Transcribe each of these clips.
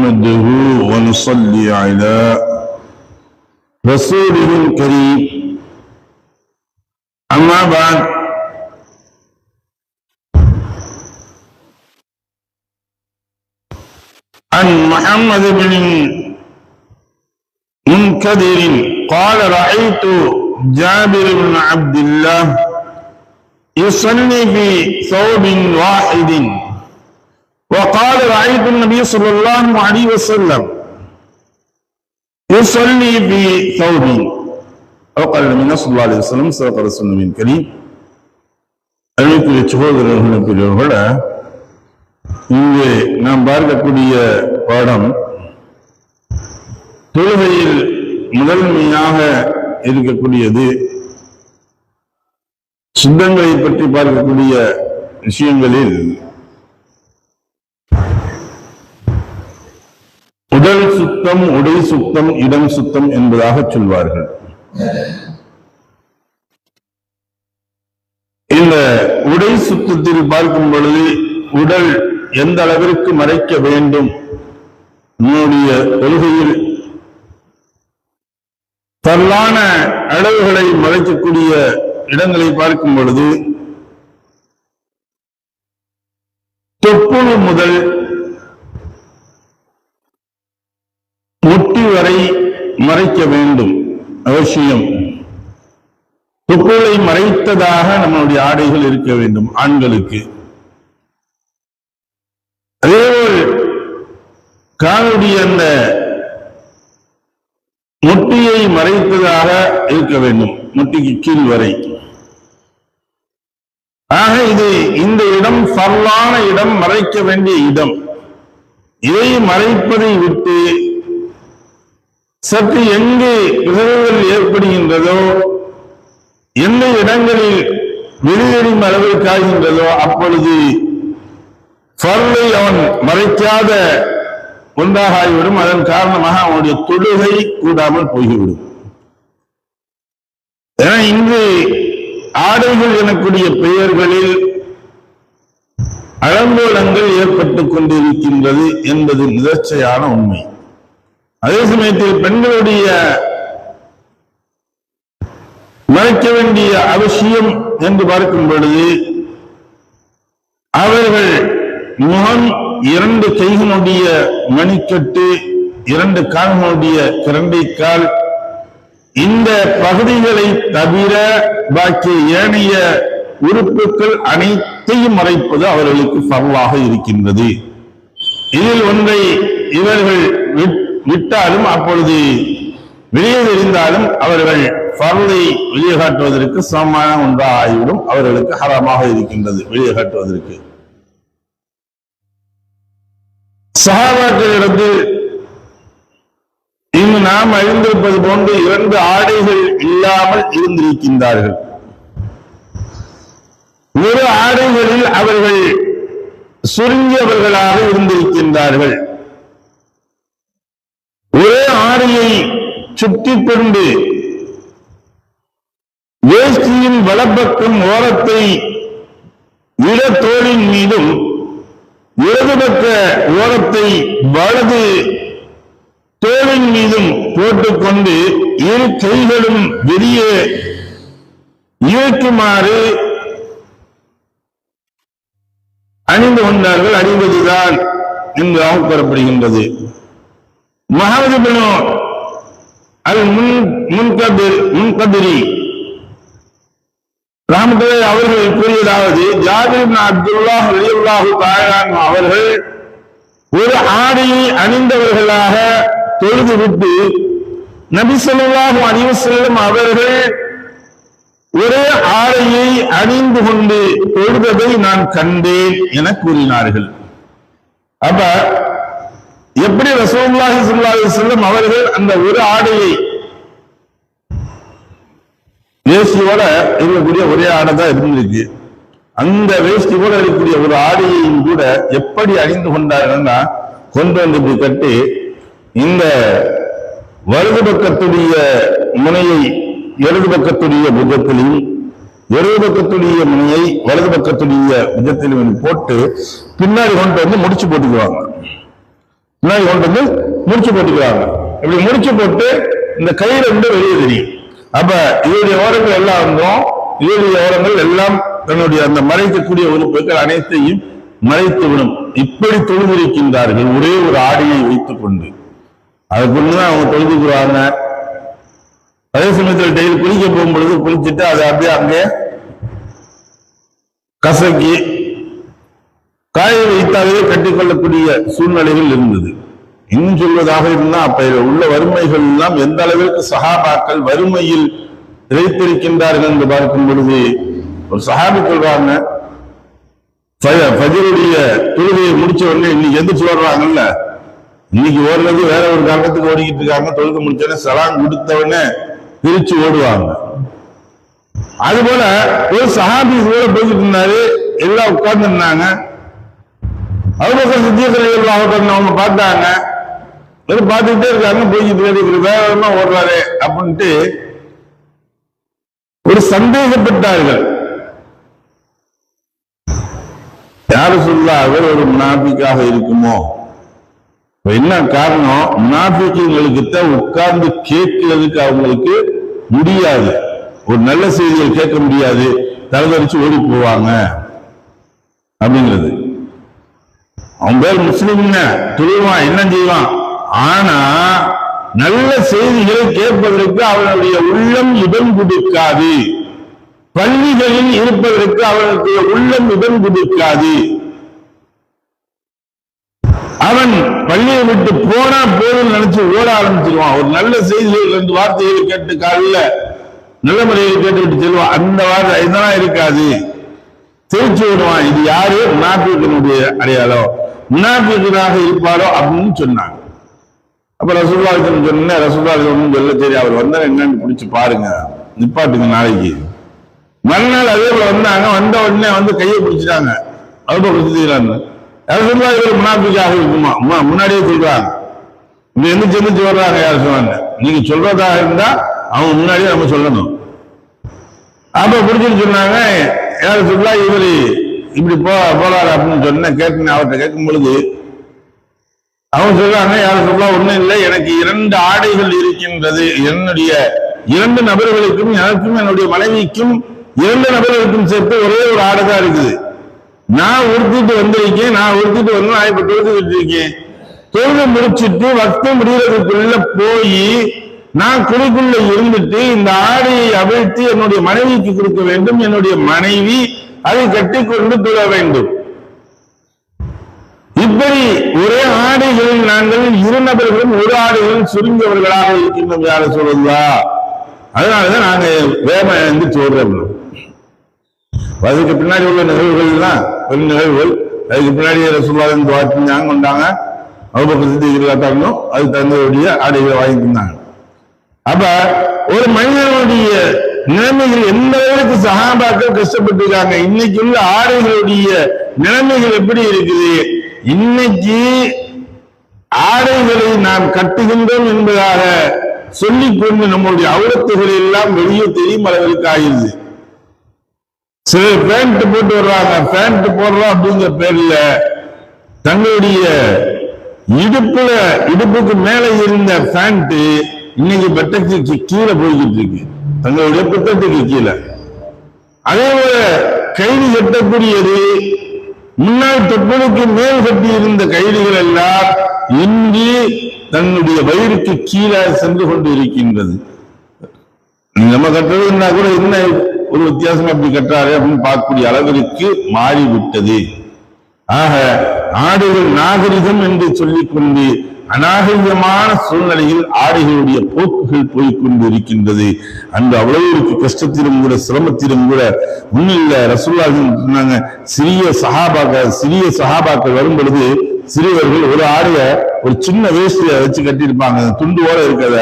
نحمده ونصلي على رسوله الكريم أما بعد عن محمد بن منكدر قال رأيت جابر بن عبد الله يصلي في ثوب واحد وقال رأيت النبي صلى الله عليه وسلم يصلي في ثوب وقال النبي صلى الله عليه وسلم صدق رسول النبي الكريم. அழைப்புடைய சகோதரர்களே, இங்கே நாம் பார்க்கக்கூடிய பாடம் தொழுகையில் முதன்மையாக இருக்கக்கூடியது. சுத்தங்களை பற்றி பார்க்கக்கூடிய விஷயங்களில் உடல் சுத்தம், உடை சுத்தம், இடம் சுத்தம் என்பதாக சொல்வார்கள். இந்த உடை சுத்தத்தில் பார்க்கும் பொழுது உடல் எந்த அளவிற்கு மறைக்க வேண்டும், நம்முடைய தொழுகையில் பரலான அளவுகளை மறைக்கக்கூடிய இடங்களை பார்க்கும் பொழுது தொப்புள் முதல் முட்டி வரை மறைக்க வேண்டும் அவசியம். தொப்புளை மறைத்ததாக நம்முடைய ஆடைகள் இருக்க வேண்டும் ஆண்களுக்கு. அதேபோல் காலுடைய அந்த முட்டியை மறைத்ததாக இருக்க வேண்டும், முட்டிக்கு கீழ் வரை. ஆக இந்த இடம் ஃபர்லான இடம், மறைக்க வேண்டிய இடம். இதை மறைப்பதை விட்டு சற்று எங்கு பிளவுகள் ஏற்படுகின்றதோ, எந்த இடங்களில் வெளியேறும் அளவிற்கு ஆகின்றதோ அப்பொழுது ஃபர்லை அவன் மறைக்காத ஒன்றாக ஆகிவிடும். அதன் காரணமாக அவனுடைய தொழுகை கூடாமல் போய்விடும். ஏன்னா இங்கு ஆடைகள் எனக்கூடிய பெயர்களில் அலங்கோலங்கள் ஏற்பட்டுக் கொண்டிருக்கின்றது என்பது நிதர்ச்சையான உண்மை. அதே சமயத்தில் பெண்களுடைய மறைக்க வேண்டிய அவசியம் என்று பார்க்கும் பொழுது அவர்கள் முகம், 2 கைகளுடைய மணிக்கட்டு, 2 கால்களுடைய கிரண்டைக்கால், இந்த பகுதிகளை தவிர பாக்கி ஏனைய உறுப்புகள் அனைத்தையும் மறைப்பது அவர்களுக்கு ஃபர்லாக இருக்கின்றது. இதில் ஒன்றை இவர்கள் விட்டாலும் அப்பொழுது வெளியே தெரிந்தாலும் அவர்கள் ஃபர்லை வெளியே காட்டுவதற்கு சமமான ஒன்றாக ஆகிவிடும். அவர்களுக்கு ஹராமாக இருக்கின்றது வெளியே காட்டுவதற்கு. சஹாபாக்களிடத்தில் இங்கு நாம் அறிந்திருப்பது போன்று 2 ஆடைகள் இல்லாமல் இருந்திருக்கின்றார்கள். ஒரு ஆடைகளில் அவர்கள் சுருங்கியவர்களாக இருந்திருக்கின்றார்கள். ஒரே ஆடையை சுற்றி கொண்டு வேஷ்டியின் வலப்பக்கம் ஓரத்தை இட தோளின் மீதும் இடது பக்க ஓரத்தை வலது தோளின் மீதும் போட்டுக்கொண்டு 2 கைகளும் வெளியே இயக்குமாறு அணிந்து கொண்டார்கள். அணிவதுதான் என்று கூறப்படுகின்றது. முஹம்மது பின் அல் முன்கதிரி ரஹ்மத்துல்லாஹி அவர்கள் கூறியதாவது, ஜாபிர் இப்னு அப்துல்லாஹ் ரலியல்லாஹு தஆலா அவர்கள் ஒரு ஆடையை அணிந்தவர்களாக தொழுதுவிட்டு நபி ஸல்லல்லாஹு அலைஹி வஸல்லம் அவர்கள் ஒரே ஆடையை அணிந்து கொண்டு தொழுவதை நான் கண்டேன் என கூறினார்கள். அப்ப எப்படி ரசூலுல்லாஹி ஸல்லல்லாஹு அலைஹி வஸல்லம் அவர்கள் அந்த ஒரு ஆடையை, வேஷ்டியோட இருக்கக்கூடிய ஒரே ஆடை தான் இருந்திருக்கு, அந்த வேஷ்டியோட இருக்கக்கூடிய ஒரு ஆடையையும் கூட எப்படி அணிந்து கொண்டார்கள்னா, கொண்டு வந்து கட்டி இந்த வலது பக்கத்துடைய முனையை இடது பக்கத்துடைய புஜத்திலும், இடது பக்கத்துடைய முனையை வலது பக்கத்துடைய புஜத்திலும் போட்டு பின்னாடி கொண்டு வந்து முடிச்சு போட்டுக்குவாங்க. முன்னாடி கொண்டு வந்து முடிச்சு போட்டுக்கிறாங்க. இப்படி முடிச்சு போட்டு இந்த கயிறு வந்து வெளியே தெரியும். அப்ப இதனுடைய ஓரங்கள் எல்லாம் வந்துடும். இதனுடைய ஓரங்கள் எல்லாம் தன்னுடைய அந்த மறைக்கக்கூடிய உறுப்புகள் அனைத்தையும் மறைத்து விடும். இப்படி தொழுதிருக்கின்றார்கள் ஒரே ஒரு ஆடையை வைத்துக் கொண்டு. அதை கொண்டுதான் அவங்க தொழுதுக்குறாங்க. அதே சமயத்தில் டெய்லி குளிக்க போகும்பொழுது குளிச்சுட்டு அதை அப்படியே அங்கே கசக்கி காய வைத்தாகவே கட்டிக்கொள்ளக்கூடிய சூழ்நிலைகள் இருந்தது. இன்னும் சொல்வதாக இருந்தா அப்ப உள்ள வறுமைகள் எல்லாம் எந்த அளவிற்கு சஹாபாக்கள் வறுமையில் இறைத்திருக்கின்றார்கள் என்று பார்க்கும் பொழுது ஒரு சஹாபி சொல்றாங்க, ஃபஜ்ருடைய தொழுகையை முடிச்ச உடனே இன்னைக்கு எந்திரிச்சு வர்றாங்கல்ல, இன்னைக்கு ஓடுறது வேற ஒரு காரணத்துக்கு ஓடிக்கிட்டு இருக்காங்க. தொழுகை முடிச்சோடனே சலாம் கொடுத்தவொடனே பிரிச்சு ஓடுவாங்க. அது போல ஒரு சஹாபி கூட போய்கிட்டு இருந்தாரு, எல்லாம் உட்கார்ந்து இருந்தாங்க. அபூபக்கர் சித்தீக் ரலியல்லாஹு அன்ஹு அவங்க பார்த்தாங்க, பார்த்துக்கிட்டே இருக்காங்க, போய்கிட்டு வேகமா ஓடுறாரு அப்படின்ட்டு ஒரு சந்தேகப்பட்டார்கள். யாரு சொல்ல அவர் ஒரு முனாஃபிக்காக இருக்குமோ? என்ன காரணம்? முனாஃபிக்குகளுக்கு தான் உட்கார்ந்து கேட்கிறதுக்கு அவங்களுக்கு முடியாது, ஒரு நல்ல செய்திகள் கேட்க முடியாது, தலைவரிச்சு ஓடி போவாங்க அப்படிங்கிறது. அவன் பேர் முஸ்லிம்னு துருவான், என்ன செய்வான், ஆனா நல்ல செய்திகளை கேட்பதற்கு அவனுடைய உள்ளம் இடம் கொடுக்காது. பள்ளிகளில் இருப்பதற்கு அவனுடைய உள்ளம் இடம் கொடுக்காது. அவன் பள்ளியை விட்டு போனா போதும் நினைச்சு ஓட ஆரம்பிச்சிருவான். ஒரு நல்ல செய்திகள் 2 வார்த்தைகள் கேட்டு காலையில நல்ல முறையில் கேட்டுவிட்டு செல்வான். அந்த வார்த்தை இதெல்லாம் இருக்காது, தெரிச்சு விடுவான். இது யாரு? முனாஃபிக்கினுடைய அடையாளம், முனாஃபிக்காக இருப்பாரோ அப்படின்னு சொன்னாங்க. அப்ப ரசூலுல்லாஹி சொன்ன ரசூலுல்லாஹி ஒன்றும் சொல்ல, சரி அவர் வந்தா என்னன்னு பிடிச்சு பாருங்க, நிப்பாட்டுங்க நாளைக்கு. மறுநாள் அதே போல வந்தாங்க. வந்த உடனே வந்து கையை பிடிச்சிட்டாங்க. அவ்வளோ பிடிச்சிக்கிறாங்க. ரசூலுல்லாஹி இவர் முனாஃபிக்காக இருக்குமா? முன்னாடியே சொல்றாங்க. இப்ப எந்திரிச்சு வர்றாங்க. யார் சொன்னாங்க? நீங்க சொல்றதா இருந்தா அவங்க முன்னாடியே நம்ம சொல்லணும். அப்ப பிடிச்சிட்டு சொன்னாங்க, யார் சொல்லா இவரு இப்படி போறாரு அப்படின்னு சொன்ன கேட்டு அவர்கிட்ட கேட்கும் பொழுது அவங்க சொல்றாங்க, யார் சொல்லா ஒண்ணும் இல்லை, எனக்கு 2 ஆடைகள் இருக்கின்றது. என்னுடைய 2 நபர்களுக்கும், எனக்கும் என்னுடைய மனைவிக்கும் 2 நபர்களுக்கும் சேர்த்து ஒரே ஒரு ஆடை தான் இருக்குது. நான் உடுத்திட்டு வந்திருக்கேன், நான் உடுத்திட்டு வந்து நான் இப்ப தொழுதுகிட்டு இருக்கேன். தொழுது முடிச்சுட்டு வக்து முடிகிறதுக்குள்ள போய் நான் குழிக்குள்ள இருந்துட்டு இந்த ஆடையை அவிழ்த்து என்னுடைய மனைவிக்கு கொடுக்க வேண்டும். என்னுடைய மனைவி அதை கட்டி கொண்டு தொழ வேண்டும். இப்படி ஒரே ஆடைகளில் நாங்கள் 2 நபர்களும் ஒரு ஆடைகளும் சுருங்கியவர்களாக இருக்கின்றோம். யார சொல்றதா? அதனாலதான் நாங்க வேகமா எழுந்து சொல்றோம். அதுக்கு பின்னாடி உள்ள நிகழ்வுகள்லாம் பெரும் நிகழ்வுகள். அதுக்கு பின்னாடி ரசூலுல்லாஹி வார்த்தையாங்க கொண்டாங்க. அபூபக்கர் சித்தீக் காட்டணும், அது தந்தவுடைய ஆடைகளை வாங்கி தந்தாங்க. அப்ப ஒரு மனிதனுடைய நிலைமைகள் எந்த அளவுக்கு சஹாபாக்கள் கஷ்டப்பட்டிருக்காங்க. இன்னைக்கு உள்ள ஆடைகளுடைய நிலைமைகள் எப்படி இருக்குது? இன்னைக்கு ஆடைகளை நாம் கட்டுகின்றோம் என்பதாக சொல்லிக் கொண்டு நம்முடைய அவுரத்துகளை எல்லாம் வெளியே தெரியும் அளவிற்கு ஆகிருது. சிலர் பேண்ட் போட்டு வர்றாங்க, பேண்ட் போடுறோம் அப்படிங்கிற பேர்ல தங்களுடைய இடுப்புக்கு மேல இருந்த பேண்ட் இன்னைக்கு பெட்டத்துக்கு கீழே போய்கிட்டு இருக்கு, தங்களுடைய பித்தத்துக்கு கீழே. அதே போல கைது கட்டக்கூடியது, முன்னாள் தொப்புளுக்கு மேல் கட்டி இருந்த கைதிகள் எல்லாம் இன்றி தன்னுடைய வயிறுக்கு கீழே சென்று கொண்டு இருக்கின்றது. நம்ம கட்டுறதுன்னா கூட என்ன ஒரு வித்தியாசம் அப்படி கட்டுறாரு அப்படின்னு பார்க்கக்கூடிய அளவிற்கு மாறிவிட்டது. ஆக ஆடைகள் நாகரிகம் என்று சொல்லிக்கொண்டு அநாகரிகமான சூழ்நிலையில் ஆடைகளுடைய போக்குகள் போய்கொண்டு இருக்கின்றது. அந்த அவ்வளவு கஷ்டத்திலும் கூட சிரமத்திலும் கூட முன்னில்ல ரசூலுல்லாஹி சொன்னாங்க, சிறிய சஹாபாக்கள் வரும் பொழுது சிறியவர்கள் ஒரு ஆடைய ஒரு சின்ன வேஷ்டியை வச்சு கட்டியிருப்பாங்க, துண்டுவோட இருக்கிறத.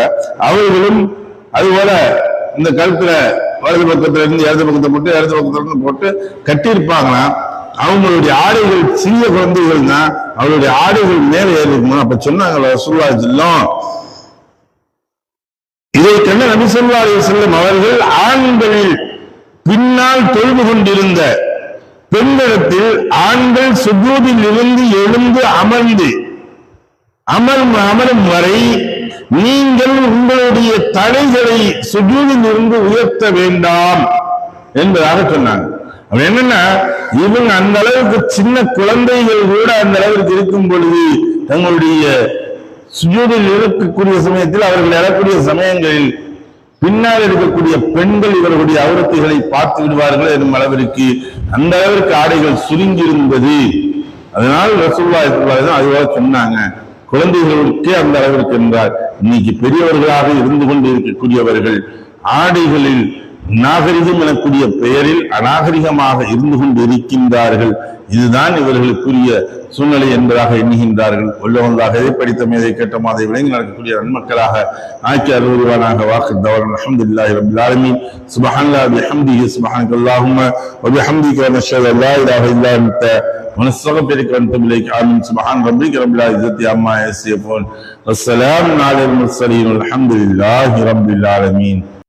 அவர்களும் அதுபோல இந்த கழுத்துல வலது பக்கத்துல இருந்து இடது பக்கத்தை போட்டு இடது பக்கத்துல இருந்து போட்டு கட்டியிருப்பாங்கன்னா அவங்களுடைய ஆடைகள் சிறிய குழந்தைகள் தான், அவருடைய ஆடைகள் மேல ஏறி இருக்கணும். அப்ப சொன்னாங்க ரசூலுல்லாஹி ஸல்லல்லாஹு இதை கண்ட நபி ஸல்லல்லாஹு அலைஹி வஸல்லம் அவர்கள் ஆண்களில் பின்னால் தொழுது கொண்டிருந்த பெண்களிடத்தில் ஆண்கள் சுஜூதில் இருந்து எழுந்து அமர்ந்து அமரும் வரை நீங்கள் உங்களுடைய தலைகளை சுஜூதில் இருந்து உயர்த்த வேண்டாம் என்பதாக சொன்னாங்க. என்னன்னா இவங்க அந்த அளவுக்கு சின்ன குழந்தைகள் கூட அந்த அளவுக்கு இருக்கும் பொழுது தங்களுடைய சுஜூதில் இருக்கக்கூடிய சமயத்தில் அவர்கள் எழக்கூடிய சமயங்களில் பின்னால் இருக்கக்கூடிய பெண்கள் இவர்களுடைய அவுரத்துகளை பார்த்து விடுவார்கள் என்னும் அளவிற்கு அந்த அளவிற்கு ஆடைகள் சுருங்கி இருந்தது. அதனால் ரசூலுல்லாஹி ஸல்லல்லாஹு அலைஹி வஸல்லம் அதுவாக சொன்னாங்க, குழந்தைகளுக்கே அந்த அளவிற்கு என்றார். இன்னைக்கு பெரியவர்களாக இருந்து கொண்டு இருக்கக்கூடியவர்கள் ஆடைகளில் நாகரிகம் எனக்கூடிய பெயரில் அநாகரிகமாக இருந்து கொண்டு இருக்கின்றார்கள். இதுதான் இவர்களுக்குரிய சூழ்நிலை என்பதாக எண்ணுகின்றார்கள். உள்ளவங்களாக எதை படித்தோம் எதை கேட்டோம் அதை விளங்கி நடக்கக்கூடிய நன்மக்களாக ஆக்கி அருள்வானாக. வாக்கு தவறன் அல்ஹம்துலில்லாஹி ரப்பில் ஆலமீன். சுப்ஹானல்லாஹி வபிஹம்திஹி சுப்ஹானக்கல்லாஹும்ம வபிஹம்திக வநஷ்ஹது அல்லா இலாஹா இல்லா அன்த ونستغفرك ونتوب اليك. آمين. سبحان ربك رب العزة عما يصفون والسلام على المرسلين والحمد لله رب العالمين.